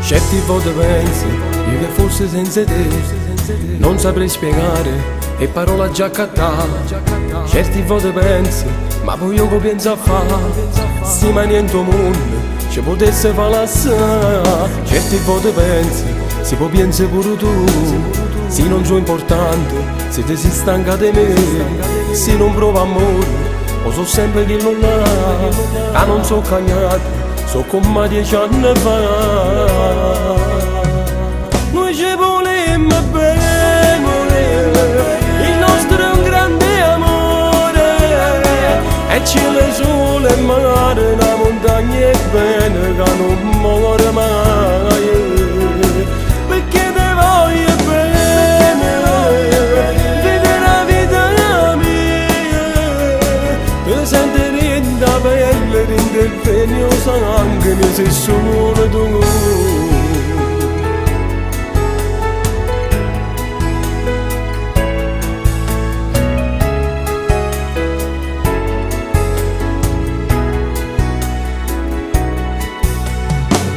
Certi volte pensi io che forse senza te non saprei spiegare e parola già cattata. Certi volte pensi ma poi io che penso a fare se mai niente mondo ci potesse fare l'assà. Certi volte pensi se poi pensi pure tu se non sono importante, se ti si stanca di me, se non provo amore o so sempre che non là, non so cagnato, so come 10 anni fa. Noi ci volemmo bene, il nostro è un grande amore, e cielo e sole e mare, la montagna è bene che non muore mai. Perché te voglio bene, vedi la vita mia, te senti rinda pelle, rinda il veno sangue, mi sei solo tu.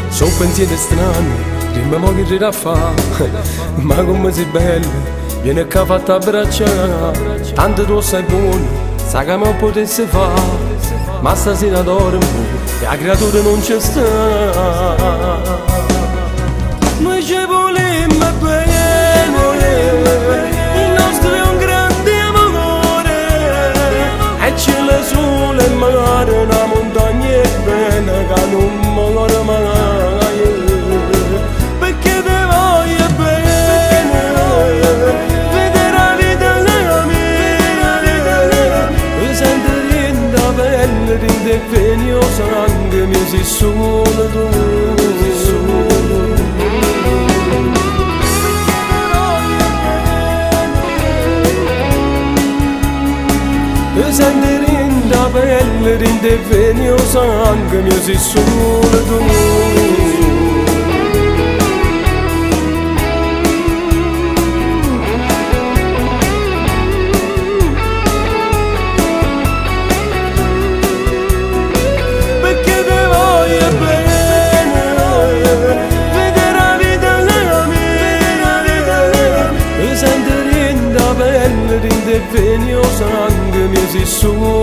Sono pensieri strani, dimmi mo che rira fa, ma come sei bella, vieni qua fatta abbracciare, tanto tu sei buono, sai che me potessi fare, ma stasera dormo, e la creatura non ci sta. Noi ci volemmo bene, il nostro è un grande amore, e cielo e sole e mare, una montagna è bene che non muore mai. Rinde il veno sangue, mi sei solo tu. E senti rinde la pelle, rinde il veno sangue, mi sei solo tu. Rinde il veno sangue, mi sei solo